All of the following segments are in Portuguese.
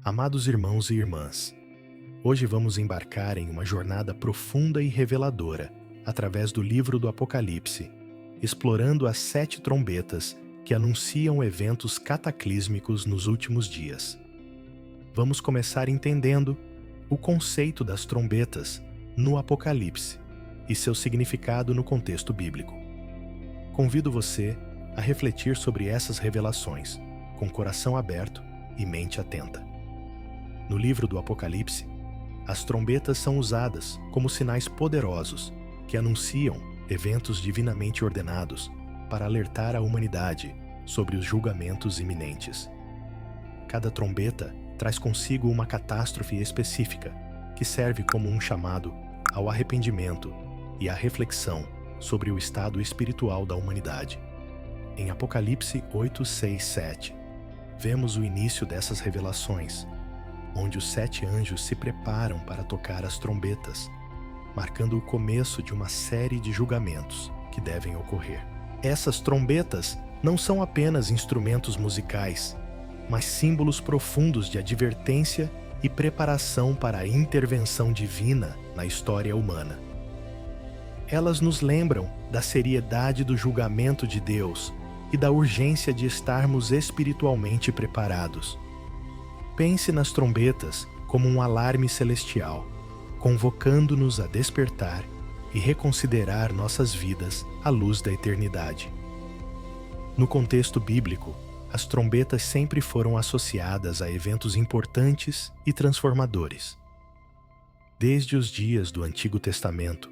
Amados irmãos e irmãs, hoje vamos embarcar em uma jornada profunda e reveladora através do livro do Apocalipse, explorando as 7 trombetas que anunciam eventos cataclísmicos nos últimos dias. Vamos começar entendendo o conceito das trombetas no Apocalipse e seu significado no contexto bíblico. Convido você a refletir sobre essas revelações, com coração aberto e mente atenta. No livro do Apocalipse, as trombetas são usadas como sinais poderosos que anunciam eventos divinamente ordenados para alertar a humanidade sobre os julgamentos iminentes. Cada trombeta traz consigo uma catástrofe específica que serve como um chamado ao arrependimento e à reflexão sobre o estado espiritual da humanidade. Em Apocalipse 8, 6, 7, vemos o início dessas revelações, onde os 7 anjos se preparam para tocar as trombetas, marcando o começo de uma série de julgamentos que devem ocorrer. Essas trombetas não são apenas instrumentos musicais, mas símbolos profundos de advertência e preparação para a intervenção divina na história humana. Elas nos lembram da seriedade do julgamento de Deus e da urgência de estarmos espiritualmente preparados. Pense nas trombetas como um alarme celestial, convocando-nos a despertar e reconsiderar nossas vidas à luz da eternidade. No contexto bíblico, as trombetas sempre foram associadas a eventos importantes e transformadores. Desde os dias do Antigo Testamento,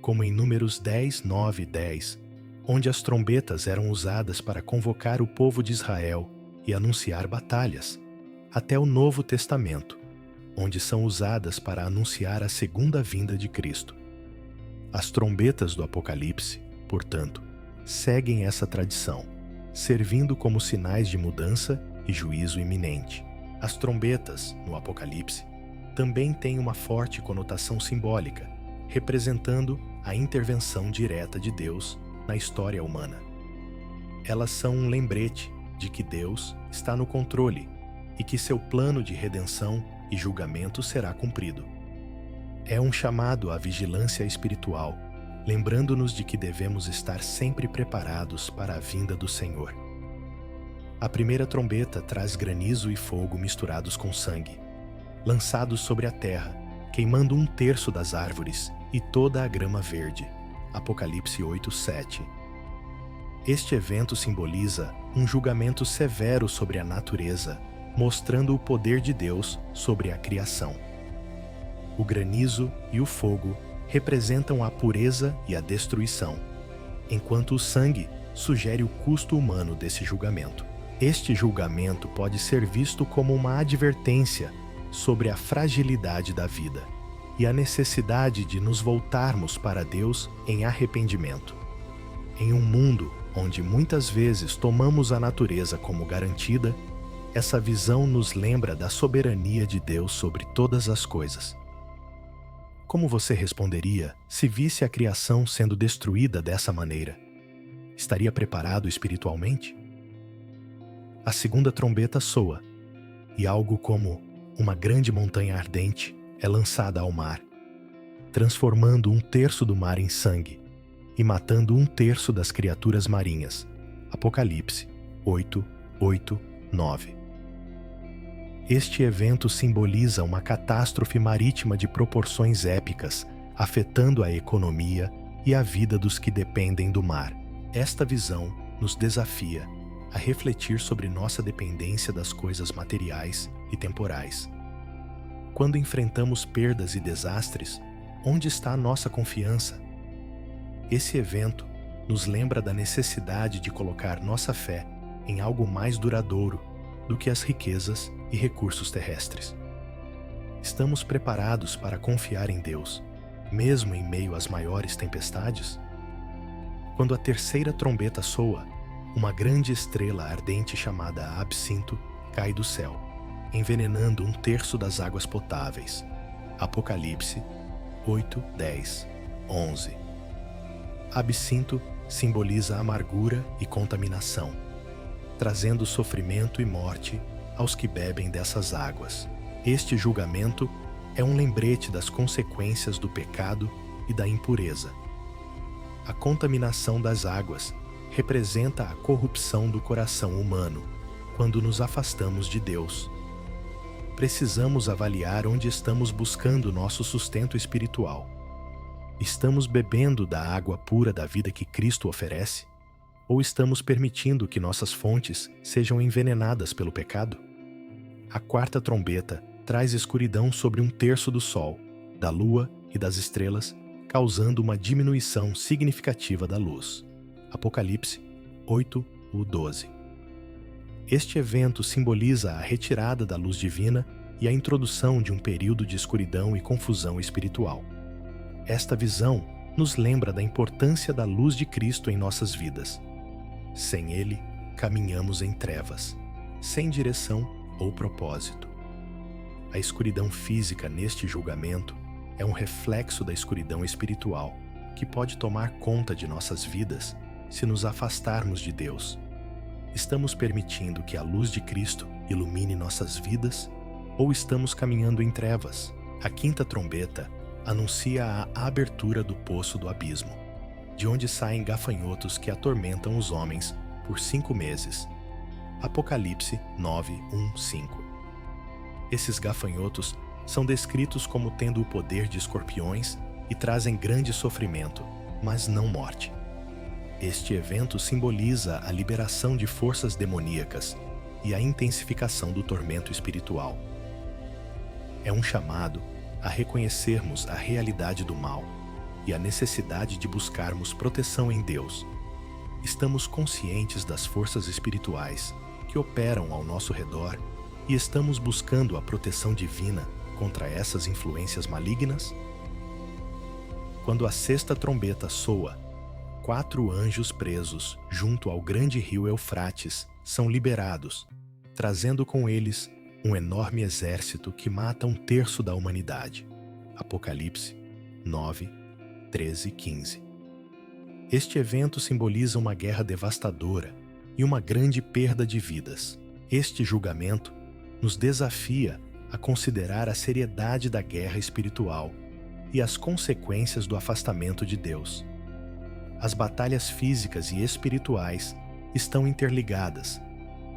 como em Números 10, 9 e 10, onde as trombetas eram usadas para convocar o povo de Israel e anunciar batalhas, até o Novo Testamento, onde são usadas para anunciar a segunda vinda de Cristo. As trombetas do Apocalipse, portanto, seguem essa tradição, servindo como sinais de mudança e juízo iminente. As trombetas, no Apocalipse, também têm uma forte conotação simbólica, representando a intervenção direta de Deus na história humana. Elas são um lembrete de que Deus está no controle e que seu plano de redenção e julgamento será cumprido. É um chamado à vigilância espiritual, lembrando-nos de que devemos estar sempre preparados para a vinda do Senhor. A primeira trombeta traz granizo e fogo misturados com sangue, lançados sobre a terra, queimando 1/3 das árvores e toda a grama verde. Apocalipse 8, 7. Este evento simboliza um julgamento severo sobre a natureza, mostrando o poder de Deus sobre a criação. O granizo e o fogo representam a pureza e a destruição, enquanto o sangue sugere o custo humano desse julgamento. Este julgamento pode ser visto como uma advertência sobre a fragilidade da vida e a necessidade de nos voltarmos para Deus em arrependimento. Em um mundo onde muitas vezes tomamos a natureza como garantida, essa visão nos lembra da soberania de Deus sobre todas as coisas. Como você responderia se visse a criação sendo destruída dessa maneira? Estaria preparado espiritualmente? A segunda trombeta soa, e algo como uma grande montanha ardente é lançada ao mar, transformando 1/3 do mar em sangue e matando 1/3 das criaturas marinhas. Apocalipse 8, 8, 9. Este evento simboliza uma catástrofe marítima de proporções épicas, afetando a economia e a vida dos que dependem do mar. Esta visão nos desafia a refletir sobre nossa dependência das coisas materiais e temporais. Quando enfrentamos perdas e desastres, onde está a nossa confiança? Esse evento nos lembra da necessidade de colocar nossa fé em algo mais duradouro do que as riquezas e recursos terrestres. Estamos preparados para confiar em Deus, mesmo em meio às maiores tempestades? Quando a terceira trombeta soa, uma grande estrela ardente chamada Absinto cai do céu, envenenando 1/3 das águas potáveis. Apocalipse 8, 10, 11. Absinto simboliza amargura e contaminação, trazendo sofrimento e morte aos que bebem dessas águas. Este julgamento é um lembrete das consequências do pecado e da impureza. A contaminação das águas representa a corrupção do coração humano quando nos afastamos de Deus. Precisamos avaliar onde estamos buscando nosso sustento espiritual. Estamos bebendo da água pura da vida que Cristo oferece? Ou estamos permitindo que nossas fontes sejam envenenadas pelo pecado? A quarta trombeta traz escuridão sobre 1/3 do sol, da lua e das estrelas, causando uma diminuição significativa da luz. Apocalipse 8:12. Este evento simboliza a retirada da luz divina e a introdução de um período de escuridão e confusão espiritual. Esta visão nos lembra da importância da luz de Cristo em nossas vidas. Sem Ele, caminhamos em trevas, sem direção ou propósito. A escuridão física neste julgamento é um reflexo da escuridão espiritual que pode tomar conta de nossas vidas se nos afastarmos de Deus. Estamos permitindo que a luz de Cristo ilumine nossas vidas ou estamos caminhando em trevas? A quinta trombeta anuncia a abertura do poço do abismo, de onde saem gafanhotos que atormentam os homens por 5 meses. Apocalipse 9:1-5. Esses gafanhotos são descritos como tendo o poder de escorpiões e trazem grande sofrimento, mas não morte. Este evento simboliza a liberação de forças demoníacas e a intensificação do tormento espiritual. É um chamado a reconhecermos a realidade do mal e a necessidade de buscarmos proteção em Deus. Estamos conscientes das forças espirituais que operam ao nosso redor e estamos buscando a proteção divina contra essas influências malignas? Quando a sexta trombeta soa, 4 anjos presos junto ao grande rio Eufrates são liberados, trazendo com eles um enorme exército que mata 1/3 da humanidade. Apocalipse 9:13-15. Este evento simboliza uma guerra devastadora e uma grande perda de vidas. Este julgamento nos desafia a considerar a seriedade da guerra espiritual e as consequências do afastamento de Deus. As batalhas físicas e espirituais estão interligadas,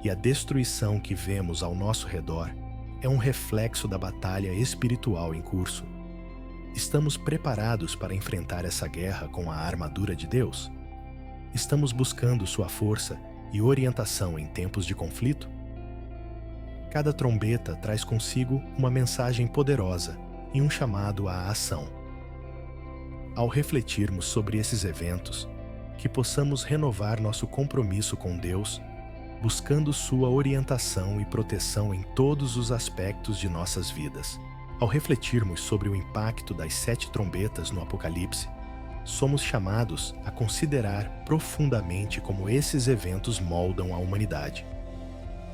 e a destruição que vemos ao nosso redor é um reflexo da batalha espiritual em curso. Estamos preparados para enfrentar essa guerra com a armadura de Deus? Estamos buscando sua força e orientação em tempos de conflito? Cada trombeta traz consigo uma mensagem poderosa e um chamado à ação. Ao refletirmos sobre esses eventos, que possamos renovar nosso compromisso com Deus, buscando sua orientação e proteção em todos os aspectos de nossas vidas. Ao refletirmos sobre o impacto das 7 trombetas no Apocalipse, somos chamados a considerar profundamente como esses eventos moldam a humanidade.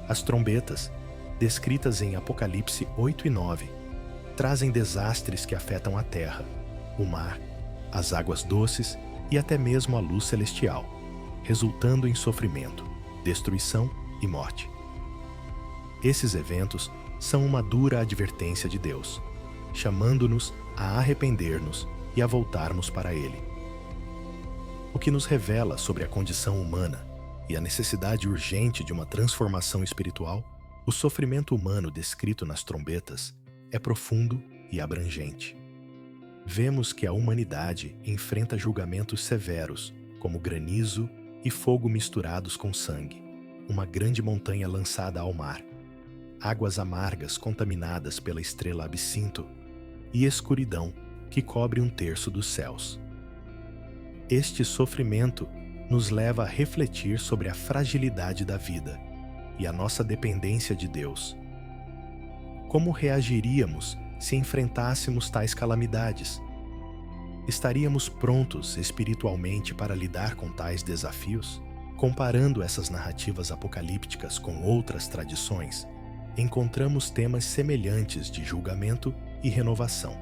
As trombetas, descritas em Apocalipse 8 e 9, trazem desastres que afetam a terra, o mar, as águas doces e até mesmo a luz celestial, resultando em sofrimento, destruição e morte. Esses eventos são uma dura advertência de Deus, chamando-nos a arrepender-nos e a voltarmos para Ele. O que nos revela sobre a condição humana e a necessidade urgente de uma transformação espiritual, o sofrimento humano descrito nas trombetas é profundo e abrangente. Vemos que a humanidade enfrenta julgamentos severos, como granizo e fogo misturados com sangue, uma grande montanha lançada ao mar, águas amargas contaminadas pela estrela Absinto e escuridão que cobre 1/3 dos céus. Este sofrimento nos leva a refletir sobre a fragilidade da vida e a nossa dependência de Deus. Como reagiríamos se enfrentássemos tais calamidades? Estaríamos prontos espiritualmente para lidar com tais desafios? Comparando essas narrativas apocalípticas com outras tradições, encontramos temas semelhantes de julgamento e renovação.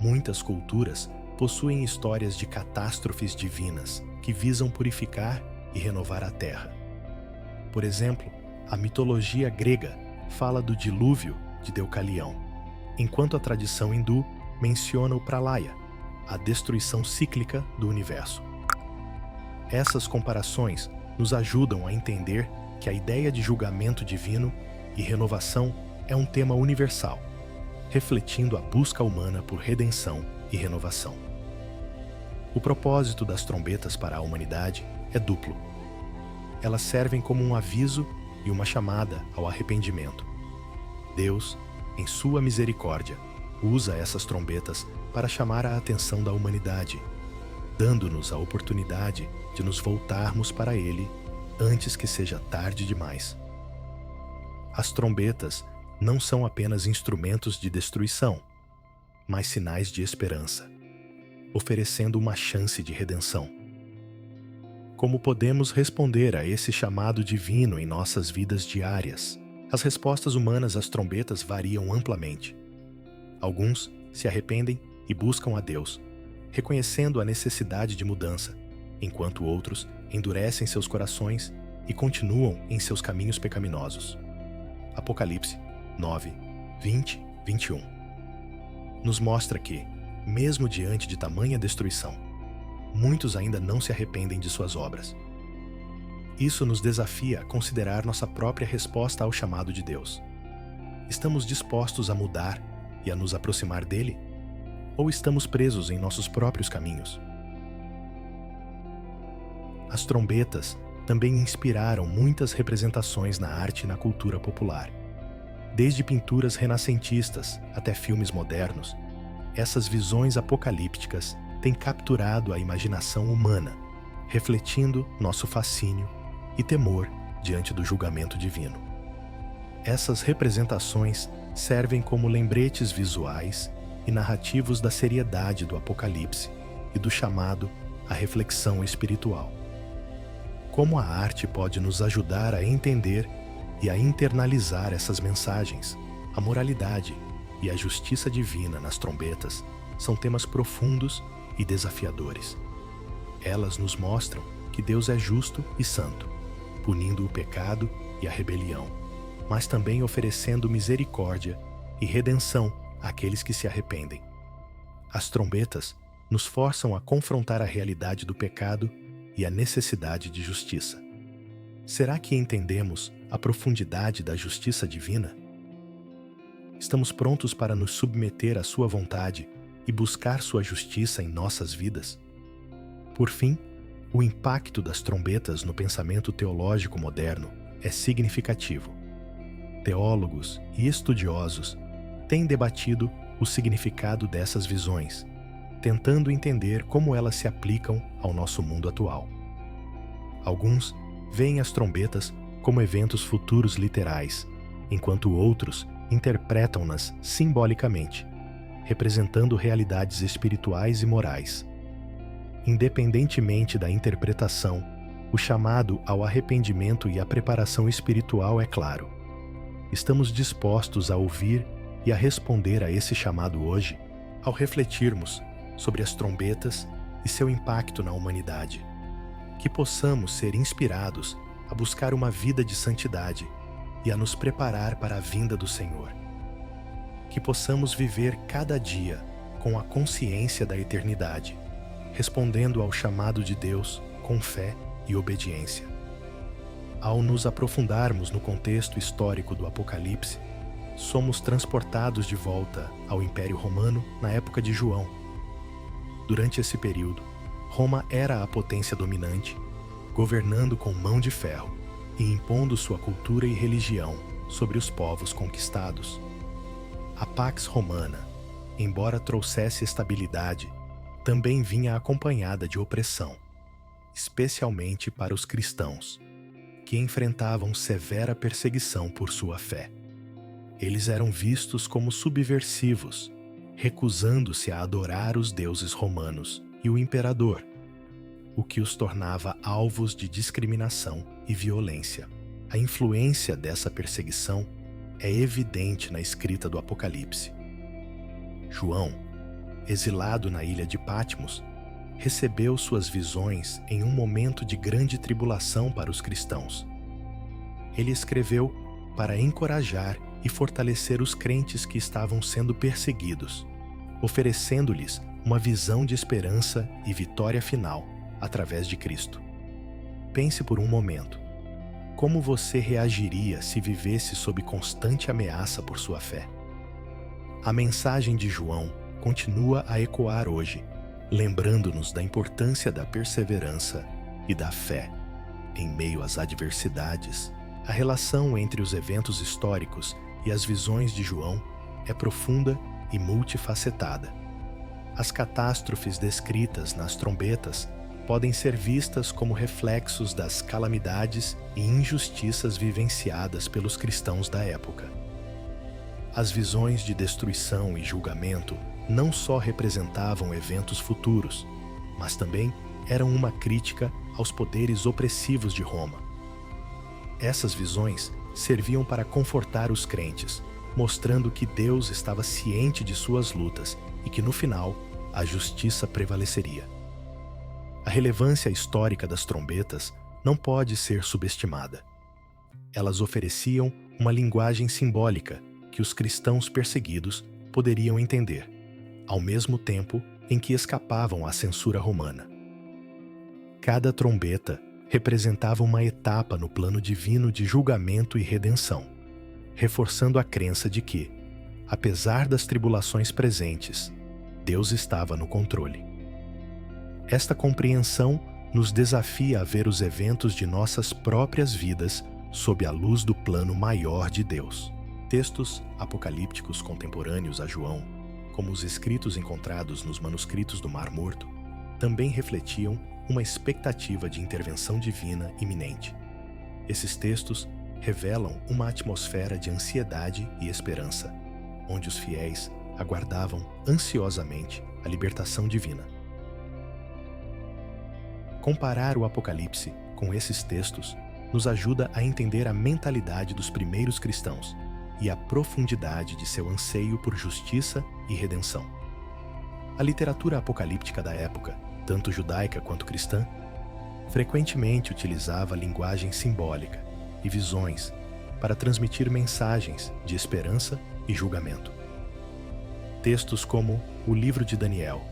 Muitas culturas possuem histórias de catástrofes divinas que visam purificar e renovar a terra. Por exemplo, A mitologia grega fala do dilúvio de Deucalião, enquanto a tradição hindu menciona o Pralaya, a destruição cíclica do universo. Essas comparações nos ajudam a entender que a ideia de julgamento divino e renovação é um tema universal, refletindo a busca humana por redenção e renovação. O propósito das trombetas para a humanidade é duplo. Elas servem como um aviso e uma chamada ao arrependimento. Deus, em sua misericórdia, usa essas trombetas para chamar a atenção da humanidade, dando-nos a oportunidade de nos voltarmos para Ele antes que seja tarde demais. As trombetas não são apenas instrumentos de destruição, mas sinais de esperança, oferecendo uma chance de redenção. Como podemos responder a esse chamado divino em nossas vidas diárias? As respostas humanas às trombetas variam amplamente. Alguns se arrependem e buscam a Deus, reconhecendo a necessidade de mudança, enquanto outros endurecem seus corações e continuam em seus caminhos pecaminosos. Apocalipse 9, 20, 21 nos mostra que, mesmo diante de tamanha destruição, muitos ainda não se arrependem de suas obras. Isso nos desafia a considerar nossa própria resposta ao chamado de Deus. Estamos dispostos a mudar e a nos aproximar dele? Ou estamos presos em nossos próprios caminhos? As trombetas também inspiraram muitas representações na arte e na cultura popular. Desde pinturas renascentistas até filmes modernos, essas visões apocalípticas têm capturado a imaginação humana, refletindo nosso fascínio e temor diante do julgamento divino. Essas representações servem como lembretes visuais e narrativos da seriedade do Apocalipse e do chamado à reflexão espiritual. Como a arte pode nos ajudar a entender e a internalizar essas mensagens? A moralidade e a justiça divina nas trombetas são temas profundos e desafiadores. Elas nos mostram que Deus é justo e santo, punindo o pecado e a rebelião, mas também oferecendo misericórdia e redenção àqueles que se arrependem. As trombetas nos forçam a confrontar a realidade do pecado e a necessidade de justiça. Será que entendemos a profundidade da justiça divina? Estamos prontos para nos submeter à sua vontade e buscar sua justiça em nossas vidas? Por fim, o impacto das trombetas no pensamento teológico moderno é significativo. Teólogos e estudiosos têm debatido o significado dessas visões, tentando entender como elas se aplicam ao nosso mundo atual. Alguns veem as trombetas como eventos futuros literais, enquanto outros interpretam-nas simbolicamente, representando realidades espirituais e morais. Independentemente da interpretação, o chamado ao arrependimento e à preparação espiritual é claro. Estamos dispostos a ouvir e a responder a esse chamado hoje, ao refletirmos sobre as trombetas e seu impacto na humanidade. Que possamos ser inspirados a buscar uma vida de santidade e a nos preparar para a vinda do Senhor. Que possamos viver cada dia com a consciência da eternidade, respondendo ao chamado de Deus com fé e obediência. Ao nos aprofundarmos no contexto histórico do Apocalipse, somos transportados de volta ao Império Romano na época de João. Durante esse período, Roma era a potência dominante, governando com mão de ferro e impondo sua cultura e religião sobre os povos conquistados. A Pax Romana, embora trouxesse estabilidade, também vinha acompanhada de opressão, especialmente para os cristãos, que enfrentavam severa perseguição por sua fé. Eles eram vistos como subversivos, recusando-se a adorar os deuses romanos e o imperador, o que os tornava alvos de discriminação e violência. A influência dessa perseguição é evidente na escrita do Apocalipse. João, exilado na ilha de Patmos, recebeu suas visões em um momento de grande tribulação para os cristãos. ele escreveu para encorajar e fortalecer os crentes que estavam sendo perseguidos, oferecendo-lhes uma visão de esperança e vitória final através de Cristo. Pense por um momento. Como você reagiria se vivesse sob constante ameaça por sua fé? A mensagem de João continua a ecoar hoje, lembrando-nos da importância da perseverança e da fé. Em meio às adversidades, a relação entre os eventos históricos e as visões de João é profunda e multifacetada. As catástrofes descritas nas trombetas podem ser vistas como reflexos das calamidades e injustiças vivenciadas pelos cristãos da época. As visões de destruição e julgamento não só representavam eventos futuros, mas também eram uma crítica aos poderes opressivos de Roma. Essas visões serviam para confortar os crentes, mostrando que Deus estava ciente de suas lutas e que, no final, a justiça prevaleceria. A relevância histórica das trombetas não pode ser subestimada. Elas ofereciam uma linguagem simbólica que os cristãos perseguidos poderiam entender, ao mesmo tempo em que escapavam à censura romana. Cada trombeta representava uma etapa no plano divino de julgamento e redenção, reforçando a crença de que, apesar das tribulações presentes, Deus estava no controle. Esta compreensão nos desafia a ver os eventos de nossas próprias vidas sob a luz do plano maior de Deus. Textos apocalípticos contemporâneos a João, como os escritos encontrados nos manuscritos do Mar Morto, também refletiam uma expectativa de intervenção divina iminente. Esses textos revelam uma atmosfera de ansiedade e esperança, onde os fiéis aguardavam ansiosamente a libertação divina. Comparar o Apocalipse com esses textos nos ajuda a entender a mentalidade dos primeiros cristãos e a profundidade de seu anseio por justiça e redenção. A literatura apocalíptica da época, tanto judaica quanto cristã, frequentemente utilizava linguagem simbólica e visões para transmitir mensagens de esperança e julgamento. Textos como o Livro de Daniel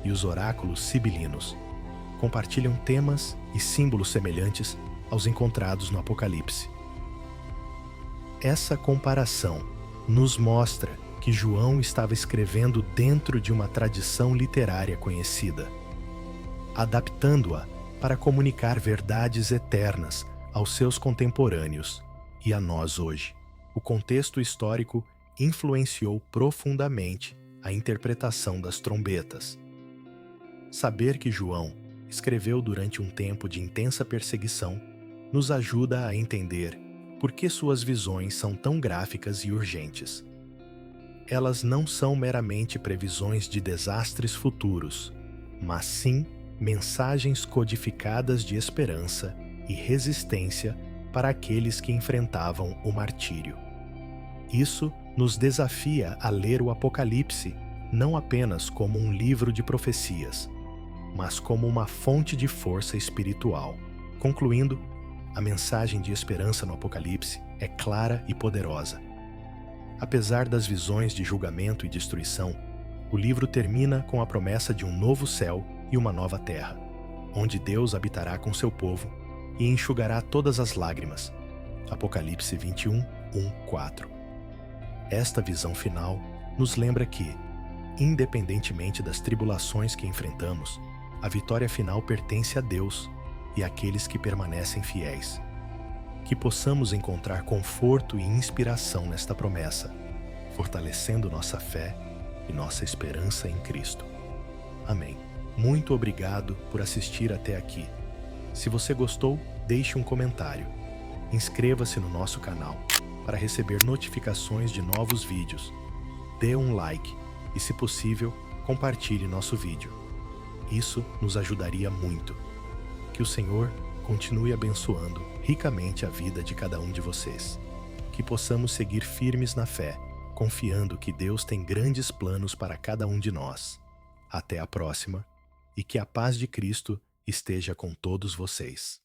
e os oráculos sibilinos compartilham temas e símbolos semelhantes aos encontrados no Apocalipse. Essa comparação nos mostra que João estava escrevendo dentro de uma tradição literária conhecida, adaptando-a para comunicar verdades eternas aos seus contemporâneos e a nós hoje. O contexto histórico influenciou profundamente a interpretação das trombetas. Saber que João escreveu durante um tempo de intensa perseguição nos ajuda a entender por que suas visões são tão gráficas e urgentes. Elas não são meramente previsões de desastres futuros, mas sim mensagens codificadas de esperança e resistência para aqueles que enfrentavam o martírio. Isso nos desafia a ler o Apocalipse não apenas como um livro de profecias, mas como uma fonte de força espiritual. Concluindo, a mensagem de esperança no Apocalipse é clara e poderosa. Apesar das visões de julgamento e destruição, o livro termina com a promessa de um novo céu e uma nova terra, onde Deus habitará com seu povo e enxugará todas as lágrimas. Apocalipse 21, 1-4. Esta visão final nos lembra que, independentemente das tribulações que enfrentamos, a vitória final pertence a Deus e àqueles que permanecem fiéis. Que possamos encontrar conforto e inspiração nesta promessa, fortalecendo nossa fé e nossa esperança em Cristo. Amém. Muito obrigado por assistir até aqui. Se você gostou, deixe um comentário. Inscreva-se no nosso canal para receber notificações de novos vídeos. Dê um like e, se possível, compartilhe nosso vídeo. Isso nos ajudaria muito. Que o Senhor continue abençoando ricamente a vida de cada um de vocês. Que possamos seguir firmes na fé, confiando que Deus tem grandes planos para cada um de nós. Até a próxima, e que a paz de Cristo esteja com todos vocês.